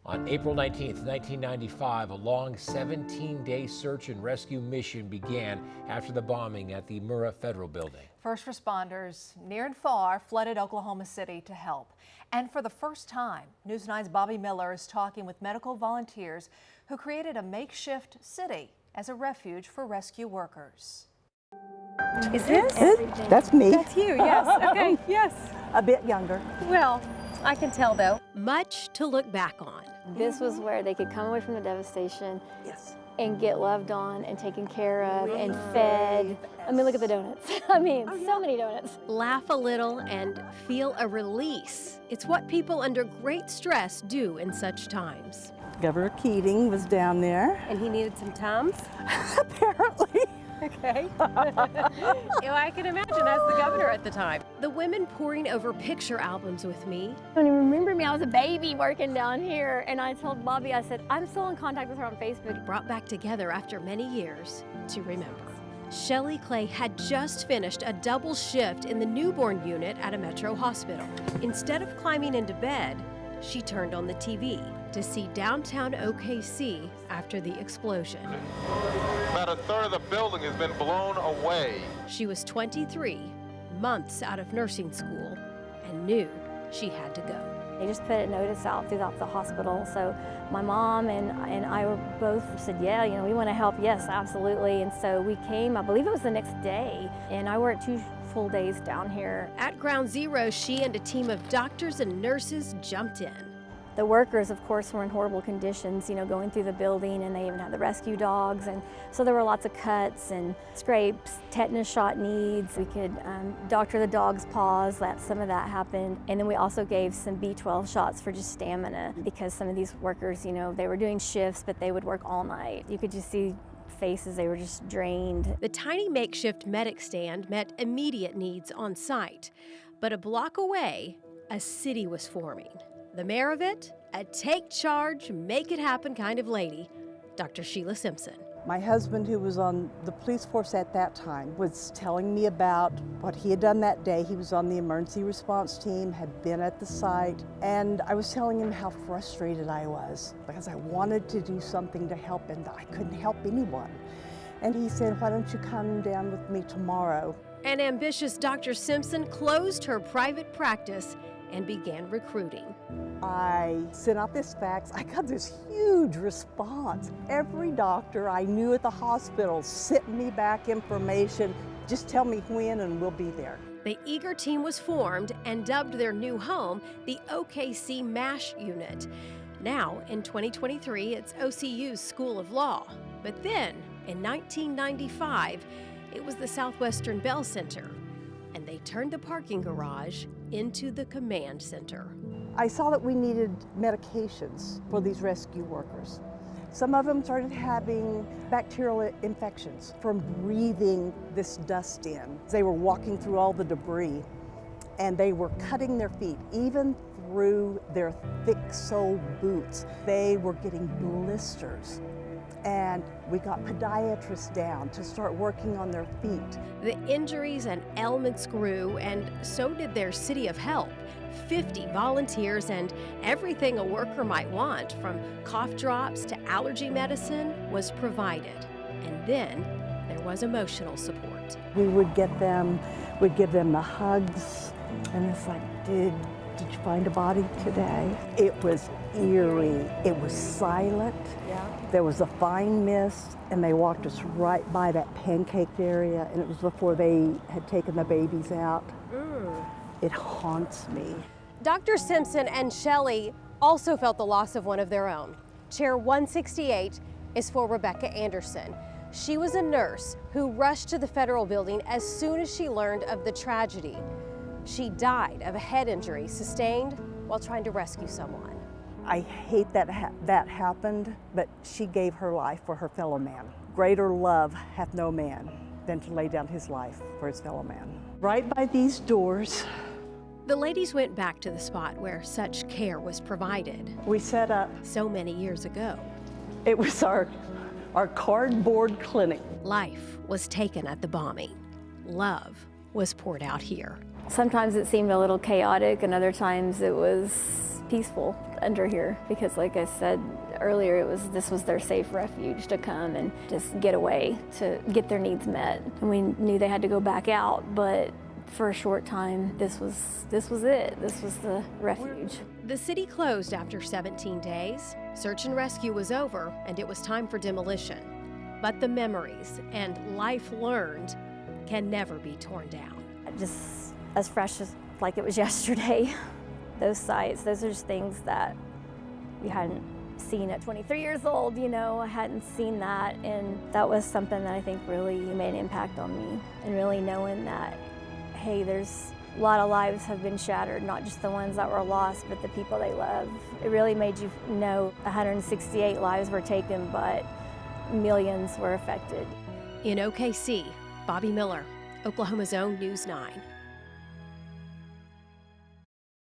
On April 19th, 1995, a long 17-day search and rescue mission began after the bombing at the Murrah Federal Building. First responders near and far flooded Oklahoma City to help. And for the first time, News 9's Bobby Miller is talking with medical volunteers who created a makeshift city as a refuge for rescue workers. Is this? That's me. That's you, yes. Okay, yes. A bit younger. Well, I can tell though. Much to look back on. This was where they could come away from the devastation Yes. and get loved on and taken care of and fed. I mean, look at the donuts. I mean, so many donuts. Laugh a little and feel a release. It's what people under great stress do in such times. Governor Keating was down there. And he needed some Tums? Apparently. Okay. I can imagine as the governor at the time. The women poring over picture albums with me. When you remember me, I was a baby working down here. And I told Bobby, I said, I'm still in contact with her on Facebook. Brought back together after many years to remember. Shelley Clay had just finished a double shift in the newborn unit at a Metro hospital. Instead of climbing into bed, she turned on the TV to see downtown OKC after the explosion. About a third of the building has been blown away. She was 23, months out of nursing school, and knew she had to go. They just put a notice out throughout the hospital. So my mom and I were both said, yeah, you know, we want to help. Yes, absolutely. And so we came, I believe it was the next day, and I worked 2 full days down here. At Ground Zero, she and a team of doctors and nurses jumped in. The workers, of course, were in horrible conditions, you know, going through the building, and they even had the rescue dogs. And so there were lots of cuts and scrapes, tetanus shot needs. We could doctor the dog's paws, some of that happened. And then we also gave some B12 shots for just stamina, because some of these workers, you know, they were doing shifts, but they would work all night. You could just see faces, they were just drained. The tiny makeshift medic stand met immediate needs on site. But a block away, a city was forming. The mayor of it, a take charge, make it happen kind of lady, Dr. Sheila Simpson. My husband, who was on the police force at that time, was telling me about what he had done that day. He was on the emergency response team, had been at the site, and I was telling him how frustrated I was because I wanted to do something to help and I couldn't help anyone. And he said, why don't you come down with me tomorrow? And ambitious Dr. Simpson closed her private practice and began recruiting. I sent out this fax. I got this huge response. Every doctor I knew at the hospital sent me back information. Just tell me when and we'll be there. The eager team was formed and dubbed their new home the OKC MASH unit. Now, in 2023, it's OCU's School of Law. But then, in 1995, it was the Southwestern Bell Center, and they turned the parking garage into the command center. I saw that we needed medications for these rescue workers. Some of them started having bacterial infections from breathing this dust in. They were walking through all the debris, and they were cutting their feet, even through their thick-soled boots. They were getting blisters. And we got podiatrists down to start working on their feet. The injuries and ailments grew, and so did their city of help. 50 volunteers and everything a worker might want, from cough drops to allergy medicine, was provided. And then there was emotional support. We would give them the hugs, and it's like, did you find a body today? It was eerie. It was silent. Yeah. There was a fine mist, and they walked us right by that pancaked area, and it was before they had taken the babies out. It haunts me. Dr. Simpson and Shelley also felt the loss of one of their own. Chair 168 is for Rebecca Anderson. She was a nurse who rushed to the federal building as soon as she learned of the tragedy. She died of a head injury sustained while trying to rescue someone. I hate that that happened, but she gave her life for her fellow man. Greater love hath no man than to lay down his life for his fellow man. Right by these doors. The ladies went back to the spot where such care was provided. We set up. So many years ago. It was our cardboard clinic. Life was taken at the bombing. Love was poured out here. Sometimes it seemed a little chaotic, and other times it was peaceful under here because, like I said earlier, this was their safe refuge to come and just get away to get their needs met. And we knew they had to go back out, but for a short time, this was it. This was the refuge. The city closed after 17 days. Search and rescue was over, and it was time for demolition. But the memories and life learned can never be torn down. Just as fresh as like it was yesterday. Those sites, those are just things that you hadn't seen at 23 years old, you know. I hadn't seen that, and that was something that I think really made an impact on me. And really knowing that, hey, there's a lot of lives have been shattered, not just the ones that were lost, but the people they love. It really made you know 168 lives were taken, but millions were affected. In OKC, Bobby Miller, Oklahoma's own News 9.